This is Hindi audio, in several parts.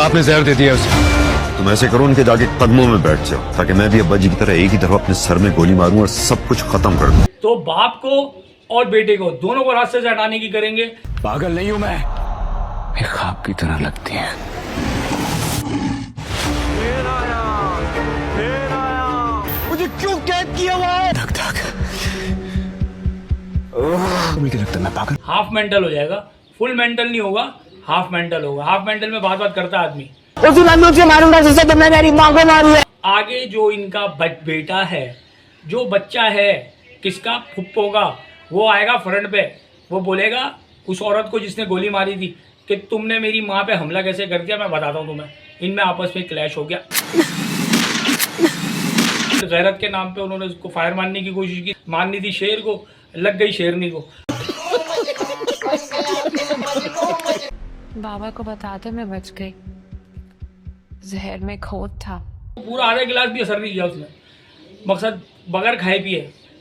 आपने जहर दे दिया उसे। तुम ऐसे करो उनके जाके कदमों में बैठ जाओ ताकि मैं भी अब्बा जी की तरह एक ही दफा अपने सर में गोली मारूं और सब कुछ खत्म कर दूं। तो बाप को और बेटे को दोनों को रास्ते से हटाने की करेंगे। पागल नहीं हूं मैं, एक ख्वाब की तरह लगती है। मुझे क्यों कैद किया हुआ है? धक धक। मुझे लगता है मैं पागल। हाफ मेंटल हो जाएगा, फुल मेंटल नहीं होगा, हाफ मेंटल होगा। हाफ मेंटल में बात बात करता आदमी। उसी बंदूक से मारूंगा जिससे तुमने मेरी माँ को मारी है। आगे जो इनका बेटा है, जो बच्चा है किसका, फुप्पो का, वो आएगा फ्रंट पे, वो बोलेगा उस औरत को जिसने गोली मारी थी कि तुमने मेरी माँ पे हमला कैसे कर दिया। मैं बताता हूँ तुम्हें। इनमें आपस में क्लैश हो गया। गैरत के नाम पे उन्होंने उसको फायर मारने की कोशिश की, मारनी थी शेर को, लग गई शेरनी को। बाबा को बताते मैं बच गई, जहर में खोट था। पूरा आधा गिलास भी असर नहीं किया उसने। मकसद बगैर खाए पिए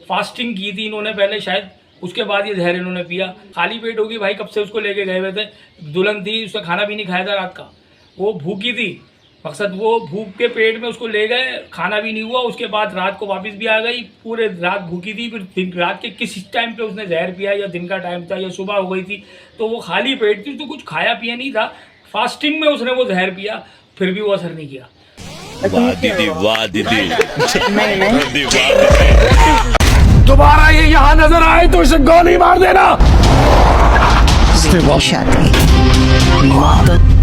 फास्टिंग की थी इन्होंने पहले शायद, उसके बाद ये जहर इन्होंने पिया। खाली पेट होगी भाई, कब से उसको लेके गए हुए थे। दुल्हन थी, उसका खाना भी नहीं खाया था रात का, वो भूखी थी। मकसद वो भूख के पेट में उसको ले गए, खाना भी नहीं हुआ। उसके बाद रात को वापस भी आ गई, पूरे रात भूखी थी। फिर दिन रात के किस टाइम पे उसने जहर पिया, या दिन का टाइम था या सुबह हो गई थी, तो वो खाली पेट थी, तो कुछ खाया पिया नहीं था। फास्टिंग में उसने वो जहर पिया, फिर भी वो असर नहीं किया। वाह दीदी, वाह दीदी। दोबारा ये यहाँ नजर आए तो इसे गोली मार देना।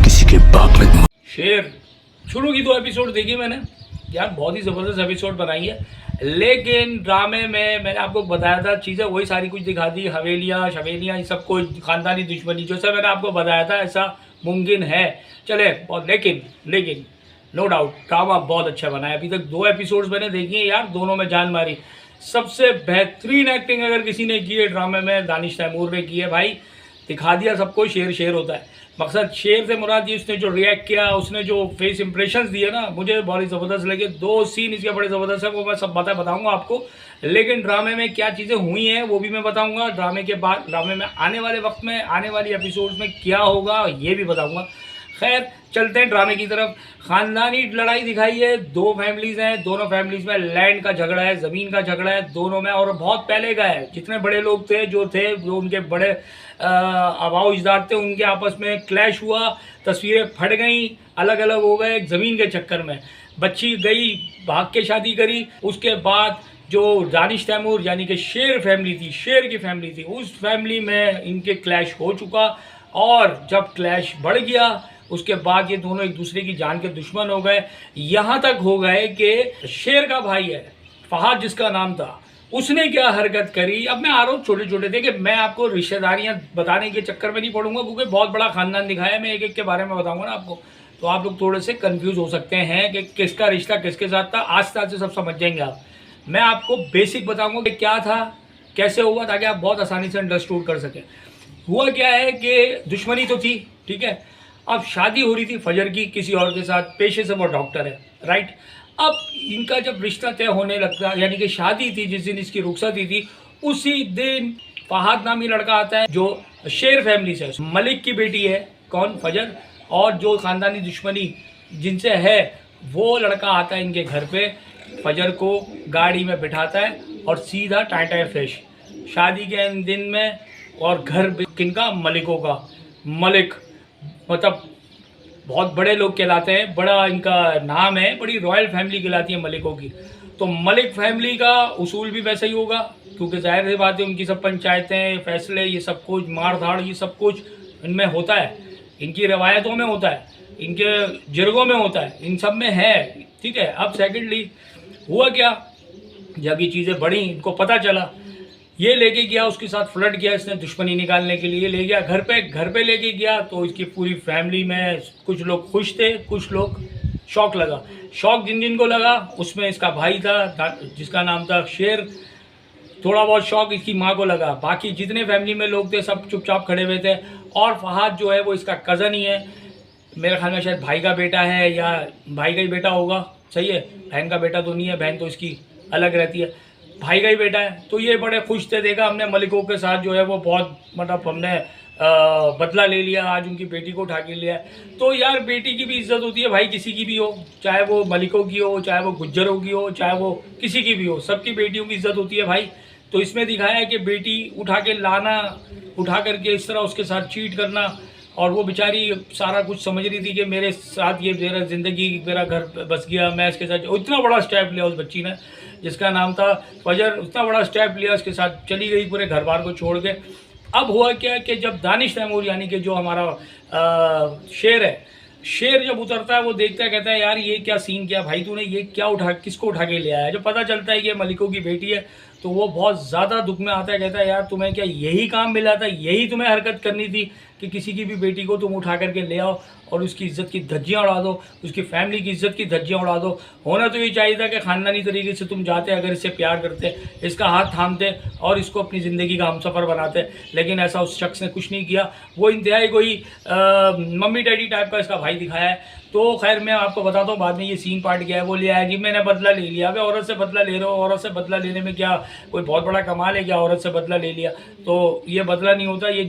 किसी के बाप में शेर शुरू की 2 एपिसोड देखी मैंने यार, बहुत ही ज़बरदस्त एपिसोड बनाई है। लेकिन ड्रामे में मैंने आपको बताया था चीज़ें वही सारी कुछ दिखा दी, हवेलियाँ शवेलियाँ, सब कुछ खानदानी दुश्मनी, जैसा मैंने आपको बताया था ऐसा मुमकिन है। चले, और लेकिन नो डाउट ड्रामा बहुत अच्छा बना है। अभी तक 2 एपिसोड्स मैंने देखी है यार, दोनों में जान मारी। सबसे बेहतरीन एक्टिंग अगर किसी ने की है ड्रामे में, दानिश तैमूर ने की है भाई। दिखा दिया सबको शेर होता है। मकसद शेर से मुराद ये, उसने जो रिएक्ट किया, उसने जो फेस इंप्रेशंस दिए ना, मुझे बहुत ही ज़बरदस्त लगे। 2 सीन इसके बड़े ज़बरदस्त है, वो मैं सब बताऊंगा आपको। लेकिन ड्रामे में क्या चीज़ें हुई हैं वो भी मैं बताऊंगा। ड्रामे के बाद, ड्रामे में आने वाले वक्त में, आने वाली एपिसोड्स में क्या होगा ये भी बताऊंगा। खैर चलते हैं ड्रामे की तरफ। ख़ानदानी लड़ाई दिखाई है, 2 फैमिलीज़ हैं, दोनों फैमिलीज़ में लैंड का झगड़ा है, ज़मीन का झगड़ा है दोनों में, और बहुत पहले का है। जितने बड़े लोग थे जो उनके बड़े आबाओ अजदाद थे, उनके आपस में क्लैश हुआ, तस्वीरें फट गई, अलग अलग हो गए ज़मीन के चक्कर में। बच्ची गई, भाग के शादी करी। उसके बाद जो दानिश तैमूर यानी कि शेर फैमिली थी, शेर की फैमिली थी, उस फैमिली में इनके क्लैश हो चुका। और जब क्लैश बढ़ गया उसके बाद ये दोनों एक दूसरे की जान के दुश्मन हो गए। यहाँ तक हो गए कि शेर का भाई है फहाद जिसका नाम था, उसने क्या हरकत करी। अब मैं आरोप छोटे छोटे थे कि मैं आपको रिश्तेदारियाँ बताने के चक्कर में नहीं पड़ूंगा, क्योंकि बहुत बड़ा खानदान दिखाया, मैं एक एक के बारे में बताऊंगा ना आपको, तो आप लोग थोड़े से कंफ्यूज हो सकते हैं कि किसका रिश्ता किसके साथ था। आस्ते से सब समझ जाएंगे आप। मैं आपको बेसिक बताऊंगा कि क्या था, कैसे हुआ, ताकि आप बहुत आसानी से अंडरस्टूड कर सकें। हुआ क्या है कि दुश्मनी तो थी, ठीक है। अब शादी हो रही थी फजर की किसी और के साथ, पेशे से वो डॉक्टर है, राइट। अब इनका जब रिश्ता तय होने लगता, यानी कि शादी थी, जिस दिन इसकी रुखसती थी, उसी दिन फहाद नामी लड़का आता है जो शेर फैमिली से, मलिक की बेटी है, कौन, फजर, और जो ख़ानदानी दुश्मनी जिनसे है वो लड़का आता है इनके घर पे। फजर को गाड़ी में बिठाता है और सीधा टाटा फ्रेश शादी के दिन में। और घर किनका, मलिकों का। मलिक मतलब बहुत बड़े लोग कहलाते हैं, बड़ा इनका नाम है, बड़ी रॉयल फैमिली कहलाती है मलिकों की। तो मलिक फैमिली का उसूल भी वैसा ही होगा, क्योंकि जाहिर सी बात है उनकी सब पंचायतें, फैसले, ये सब कुछ, मार धाड़, ये सब कुछ इनमें होता है, इनकी रवायतों में होता है, इनके जिरगों में होता है, इन सब में है, ठीक है। अब सेकेंडली हुआ क्या, जब ये चीज़ें बढ़ी, इनको पता चला, ये लेके गया, उसके साथ फ्लर्ट किया इसने दुश्मनी निकालने के लिए, ले गया घर पे लेके गया। तो इसकी पूरी फैमिली में कुछ लोग खुश थे, कुछ लोग शौक लगा। शौक जिन को लगा उसमें इसका भाई था जिसका नाम था शेर, थोड़ा बहुत शौक इसकी माँ को लगा। बाकी जितने फैमिली में लोग थे सब चुपचाप खड़े हुए थे। और फहाद जो है वो इसका कज़न ही है, मेरे ख्याल में शायद भाई का बेटा है या भाई का ही बेटा होगा, सही है, बहन का बेटा तो नहीं है, बहन तो इसकी अलग रहती है, भाई का ही बेटा है। तो ये बड़े खुश थे, देखा हमने मलिकों के साथ जो है वो बहुत, मतलब हमने बदला ले लिया, आज उनकी बेटी को उठा के लिया। तो यार बेटी की भी इज्जत होती है भाई, किसी की भी हो, चाहे वो मलिकों की हो, चाहे वो गुज्जरों की हो, चाहे वो किसी की भी हो, सबकी बेटियों की इज्जत होती है भाई। तो इसमें दिखाया है कि बेटी उठा के लाना, उठा करके इस तरह उसके साथ चीट करना, और वो बेचारी सारा कुछ समझ रही थी कि मेरे साथ ये मेरा ज़िंदगी, मेरा घर बस गया, मैं इसके साथ इतना बड़ा स्टेप लिया उस बच्ची ने जिसका नाम था फजर, उतना बड़ा स्टेप लिया, उसके साथ चली गई पूरे घर बार को छोड़ के। अब हुआ क्या कि जब दानिश तैमूर यानी कि जो हमारा शेर है, शेर जब उतरता है वो देखता है, कहता है यार ये क्या सीन किया भाई तूने, ये क्या किसको उठा के ले आया। जब पता चलता है कि मलिकों की बेटी है तो वो बहुत ज़्यादा दुख में आता है, कहता है यार तुम्हें क्या यही काम मिला था, यही तुम्हें हरकत करनी थी कि किसी की भी बेटी को तुम उठा करके ले आओ और उसकी इज्जत की धज्जियाँ उड़ा दो, उसकी फैमिली की इज्जत की धज्जियाँ उड़ा दो। होना तो ये चाहिए था कि ख़ानदानी तरीके से तुम जाते, अगर इससे प्यार करते, इसका हाथ थामते और इसको अपनी ज़िंदगी का हमसफ़र बनाते, लेकिन ऐसा उस शख्स ने कुछ नहीं किया। वो इंतहाई कोई मम्मी डैडी टाइप का इसका भाई दिखाया है। तो खैर मैं आपको बताता हूँ बाद में ये सीन पार्ट क्या है। वो ले आया कि मैंने बदला ले लिया। अबे औरत से बदला ले रहे हो, औरत से बदला लेने में क्या कोई बहुत बड़ा कमाल है क्या, औरत से बदला ले लिया? तो ये बदला नहीं होता, ये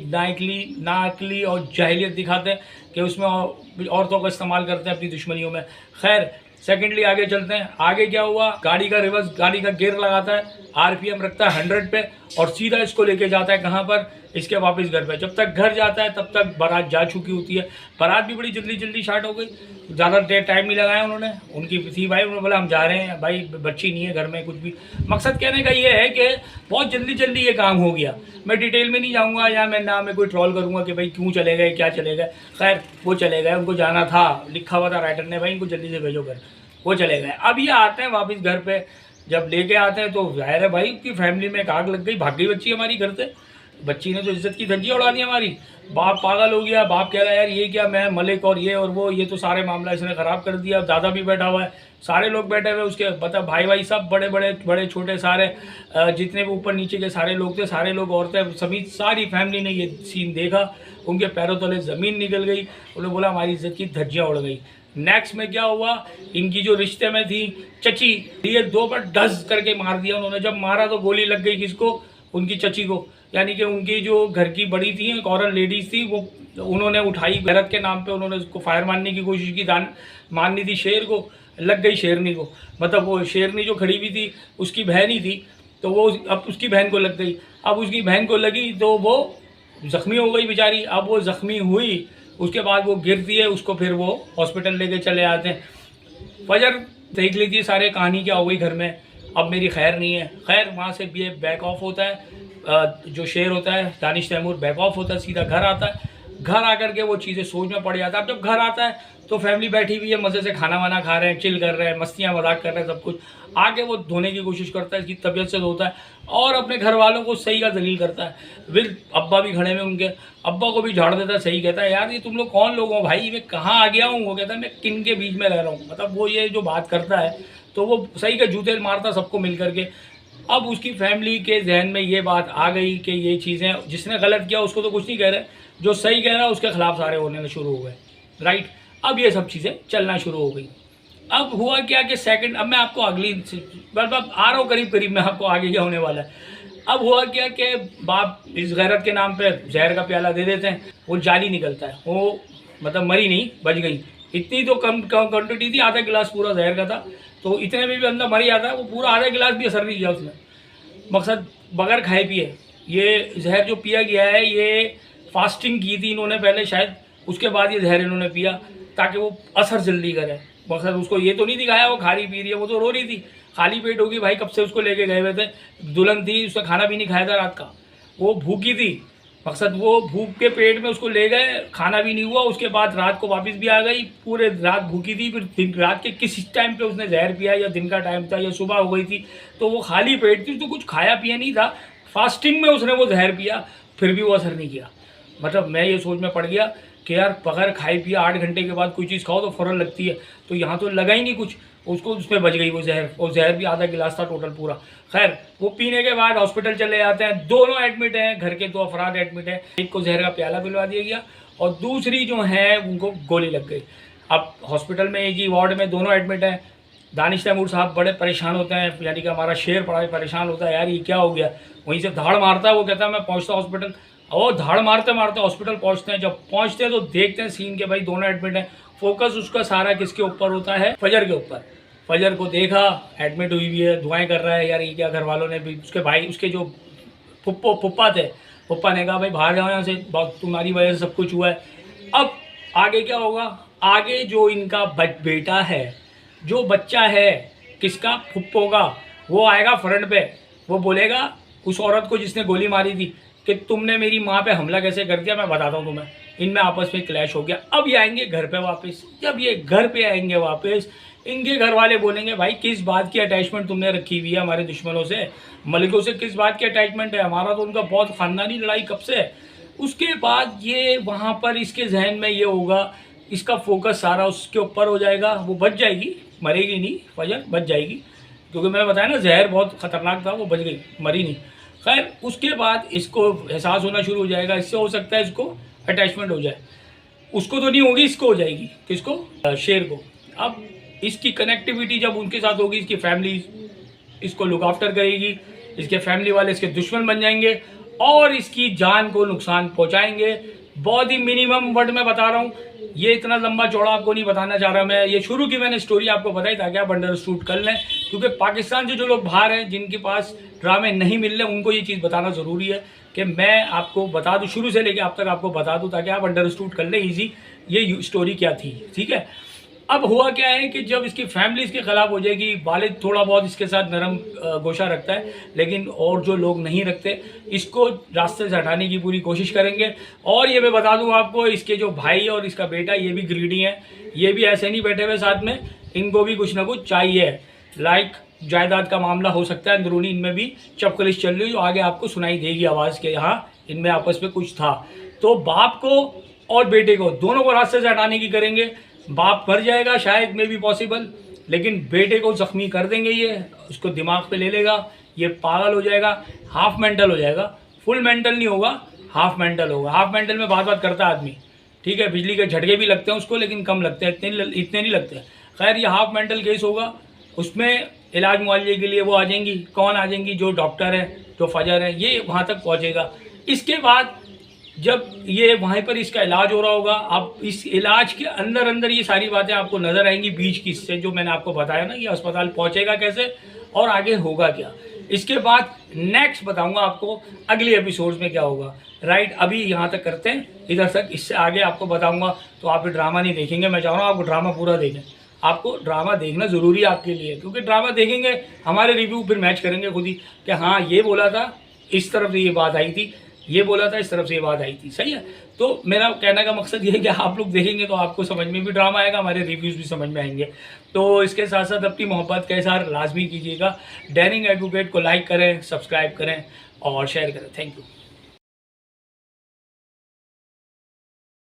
नाअक्ली और जाहिलियत दिखाते हैं कि उसमें औरतों का इस्तेमाल करते हैं अपनी दुश्मनियों में। खैर सेकेंडली आगे चलते हैं। आगे क्या हुआ, गाड़ी का रिवर्स, गाड़ी का गियर लगाता है, आरपीएम रखता है 100 पे और सीधा इसको लेके जाता है कहाँ पर, इसके वापस घर पे। जब तक घर जाता है तब तक बारात जा चुकी होती है। बारात भी बड़ी जल्दी स्टार्ट हो गई, ज़्यादा देर टाइम नहीं लगाया उन्होंने, उनकी थी भाई, उन्होंने बोला हम जा रहे हैं भाई, बच्ची नहीं है घर में कुछ भी। मकसद कहने का ये है कि बहुत जल्दी ये काम हो गया। मैं डिटेल में नहीं जाऊँगा या मैं कोई ट्रोल करूँगा कि भाई क्यों चले गए, क्या चले गए। खैर वो चले गए, उनको जाना था, लिखा हुआ था राइटर ने भाई इनको जल्दी से भेजो घर, वो चले गए। अब ये आते हैं वापस घर पे, जब लेके आते हैं तो जाहिर है भाई की फैमिली में एक आग लग गई, भाग गई बच्ची हमारी घर से। बच्ची ने तो इज्जत की धज्जियाँ उड़ा दी हमारी। बाप पागल हो गया, बाप कह रहा है यार ये क्या, मैं मलिक और ये और वो, ये तो सारे मामला इसने ख़राब कर दिया। दादा भी बैठा हुआ है, सारे लोग बैठे हुए उसके, मतलब भाई सब बड़े छोटे सारे जितने भी ऊपर नीचे के सारे लोग थे, सारे लोग औरतें समेत सारी फैमिली ने ये सीन देखा। उनके पैरों तले ज़मीन निकल गई। उन्होंने बोला हमारी इज्जत की धज्जियाँ उड़ गई। नेक्स्ट में क्या हुआ, इनकी जो रिश्ते में थी चची, ये 2 बार डस करके मार दिया उन्होंने। जब मारा तो गोली लग गई किसको, उनकी चची को, यानी कि उनकी जो घर की बड़ी थी, एक औरत लेडीज़ थी, वो उन्होंने उठाई गैरत के नाम पे, उन्होंने उसको फायर मारने की कोशिश की, मारनी थी शेर को, लग गई शेरनी को। मतलब वो शेरनी जो खड़ी हुई थी उसकी बहन ही थी, तो वो अब उसकी बहन को लग गई। अब उसकी बहन को लगी तो वो ज़ख्मी हो गई बेचारी। अब वो ज़ख्मी हुई, उसके बाद वो गिरती है, उसको फिर वो हॉस्पिटल लेके चले आते हैं। फजर देख लीजिए सारे कहानी क्या हो गई घर में, अब मेरी खैर नहीं है। खैर वहाँ से ये बैक ऑफ होता है, जो शेर होता है दानिश तैमूर बैक ऑफ होता है, सीधा घर आता है। घर आकर के वो चीज़ें सोच में पड़ जाता है। अब जब घर आता है तो फैमिली बैठी हुई है, मज़े से खाना वाना खा रहे हैं, चिल कर रहे हैं, मस्तियाँ मजाक कर रहे हैं, सब कुछ। आगे वो धोने की कोशिश करता है, इसकी तबीयत से धोता है और अपने घर वालों को सही का दलील करता है। फिर अब्बा भी खड़े में, उनके अब्बा को भी झाड़ देता है, सही कहता है यार ये तुम लोग कौन लोग हो भाई, मैं कहाँ आ गया हूँ। वो कहता है मैं किन के बीच में रह रहा हूँ, मतलब वो ये जो बात करता है तो वो सही के जूते मारता सबको मिल करके। अब उसकी फैमिली के जहन में ये बात आ गई कि ये चीज़ें, जिसने गलत किया उसको तो कुछ नहीं कह रहे, जो सही कह रहा है उसके खिलाफ सारे होने शुरू हो गए, राइट। अब ये सब चीज़ें चलना शुरू हो गई। अब हुआ क्या कि सेकंड, अब मैं आपको अगली मतलब आ रहा हूँ करीब मैं आपको आगे क्या होने वाला है। अब हुआ क्या कि बाप इस गैरत के नाम पे जहर का प्याला दे देते हैं, वो जाली निकलता है, वो मतलब मरी नहीं, बच गई। इतनी तो कम क्वान्टिटी थी, आधा गिलास पूरा जहर का था, तो इतने में भी अंदर मर जाता है। वो पूरा आधा गिलास भी असर नहीं किया उसने, मकसद बगैर खाए पिए। ये जहर जो पिया गया है, ये फास्टिंग की थी इन्होंने पहले शायद, उसके बाद ये जहर इन्होंने पिया ताकि वो असर जल्दी करे। मकसद उसको ये तो नहीं दिखाया वो खा रही पी रही है, वो तो रो रही थी, खाली पेट होगी भाई, कब से उसको लेके गए हुए थे। दुल्हन थी, उसका खाना भी नहीं खाया था रात का, वो भूखी थी। मकसद वो भूख के पेट में उसको ले गए, खाना भी नहीं हुआ, उसके बाद रात को वापस भी आ गई, पूरे रात भूखी थी। फिर दिन रात के किस टाइम पे उसने जहर पिया, या दिन का टाइम था या सुबह हो गई थी, तो वो खाली पेट थी, तो कुछ खाया पिया नहीं था, फास्टिंग में उसने वो जहर पिया, फिर भी वो असर नहीं किया। मतलब मैं ये सोच में पड़ गया कि यार बगैर खाए पिया 8 घंटे के बाद कोई चीज़ खाओ तो फ़ौरन लगती है, तो यहाँ तो लगा ही नहीं कुछ, उसको उसमें बच गई वो जहर, और जहर भी आधा गिलास था टोटल पूरा। खैर वो पीने के बाद हॉस्पिटल चले जाते हैं, दोनों एडमिट हैं, घर के 2 अफराद एडमिट हैं। एक को जहर का प्याला पिलवा दिया गया और दूसरी जो है उनको गोली लग गई। अब हॉस्पिटल में एक ही वार्ड में दोनों एडमिट हैं। दानिश तैमूर साहब बड़े परेशान होते हैं, यानी कि हमारा शेर बड़ा परेशान होता है, यार ये क्या हो गया। वहीं से धाड़ मारता है, वो कहता है मैं पहुँचता हॉस्पिटल। और धाड़ मारते मारते हॉस्पिटल पहुंचते हैं। जब पहुंचते हैं तो देखते हैं सीन के भाई दोनों एडमिट हैं। फोकस उसका सारा किसके ऊपर होता है? फजर के ऊपर। फजर को देखा एडमिट हुई हुई है, दुआएं कर रहा है, यार ये क्या, घर वालों ने भी, उसके भाई, उसके जो पुप्पा थे, पुप्पा ने कहा भाई बाहर जाओ यहाँ से, बहुत तुम्हारी वजह से सब कुछ हुआ है। अब आगे क्या होगा? आगे जो इनका बेटा है, जो बच्चा है किसका, फुप्पो का, वो आएगा फ्रंट पे, वो बोलेगा उस औरत को जिसने गोली मारी थी कि तुमने मेरी माँ पे हमला कैसे कर दिया, मैं बताता हूँ तुम्हें। इनमें आपस में क्लैश हो गया। अब ये आएंगे घर पे वापस। जब ये घर पे आएंगे वापस, इनके घर वाले बोलेंगे भाई किस बात की अटैचमेंट तुमने रखी हुई है हमारे दुश्मनों से, मलिकों से किस बात की अटैचमेंट है, हमारा तो उनका बहुत खानदानी लड़ाई कब से है। उसके बाद ये वहाँ पर इसके जहन में ये होगा, इसका फोकस सारा उसके ऊपर हो जाएगा। वो बच जाएगी, मरेगी नहीं, फजर बच जाएगी, क्योंकि मैंने बताया ना जहर बहुत ख़तरनाक था, वो बच गई, मरी नहीं। खैर उसके बाद इसको एहसास होना शुरू हो जाएगा, इससे हो सकता है इसको अटैचमेंट हो जाए। उसको तो नहीं होगी, इसको हो जाएगी। किसको? शेर को। अब इसकी कनेक्टिविटी जब उनके साथ होगी, इसकी फैमिली इसको लुक आफ्टर करेगी, इसके फैमिली वाले इसके दुश्मन बन जाएंगे और इसकी जान को नुकसान पहुंचाएंगे। बहुत ही मिनिमम वर्ड में बता रहा हूँ, ये इतना लंबा चौड़ा आपको नहीं बताना चाह रहा मैं। ये शुरू की मैंने स्टोरी आपको बताई ताकि आप अंडरस्टूड कर लें, क्योंकि पाकिस्तान से जो लोग बाहर हैं, जिनके पास ड्रामे नहीं मिल रहे, उनको ये चीज़ बताना ज़रूरी है कि मैं आपको बता दूँ, शुरू से लेकर आप तक आपको बता दूँ, ताकि आप अंडरस्टूड कर लें ईजी ये स्टोरी क्या थी। ठीक है, अब हुआ क्या है कि जब इसकी फैमिली इसके खिलाफ हो जाएगी, वालिद थोड़ा बहुत इसके साथ नरम गोशा रखता है, लेकिन और जो लोग नहीं रखते इसको रास्ते से हटाने की पूरी कोशिश करेंगे। और ये मैं बता दूं आपको, इसके जो भाई और इसका बेटा, ये भी ग्रीडी हैं, ये भी ऐसे नहीं बैठे हुए साथ में, इनको भी कुछ ना कुछ चाहिए। लाइक जायदाद का मामला हो सकता है, अंदरूनी इनमें भी चपकलिश चल रही है, जो आगे आपको सुनाई देगी आवाज़ के, यहाँ इनमें आपस में कुछ था। तो बाप को और बेटे को, दोनों को रास्ते से हटाने की करेंगे। बाप मर जाएगा शायद, में भी पॉसिबल, लेकिन बेटे को जख्मी कर देंगे, ये उसको दिमाग पे ले लेगा, ये पागल हो जाएगा, हाफ मेंटल हो जाएगा। फुल मेंटल नहीं होगा, हाफ मेंटल होगा। हाफ मेंटल में बात करता है आदमी, ठीक है, बिजली के झटके भी लगते हैं उसको, लेकिन कम लगते हैं, इतने नहीं लगते। खैर ये हाफ मेंटल केस होगा, उसमें इलाज मुआवजे के लिए वो आ जाएंगी। कौन आ जाएंगी? जो डॉक्टर है, जो फजर है, ये वहाँ तक पहुँचेगा। इसके बाद जब ये वहीं पर इसका इलाज हो रहा होगा, अब इस इलाज के अंदर अंदर ये सारी बातें आपको नज़र आएंगी बीच की, से जो मैंने आपको बताया ना, ये अस्पताल पहुंचेगा कैसे और आगे होगा क्या। इसके बाद नेक्स्ट बताऊंगा आपको अगले एपिसोड्स में क्या होगा। राइट, अभी यहाँ तक करते हैं, इधर तक, इससे आगे आपको बताऊंगा। तो आप ड्रामा नहीं देखेंगे, मैं चाह रहा हूँ आपको ड्रामा पूरा देखें। आपको ड्रामा देखना ज़रूरी है आपके लिए, क्योंकि ड्रामा देखेंगे, हमारे रिव्यू फिर मैच करेंगे खुद ही कि हाँ ये बोला था, इस तरफ से ये बात आई थी, ये बोला था, इस तरफ से ये बात आई थी। सही है, तो मेरा कहने का मकसद ये है कि आप लोग देखेंगे तो आपको समझ में भी ड्रामा आएगा, हमारे रिव्यूज़ भी समझ में आएंगे। तो इसके साथ साथ अपनी मोहब्बत का इज़हार लाजमी कीजिएगा। डेयरिंग एडवोकेट को लाइक करें, सब्सक्राइब करें और शेयर करें। Thank you.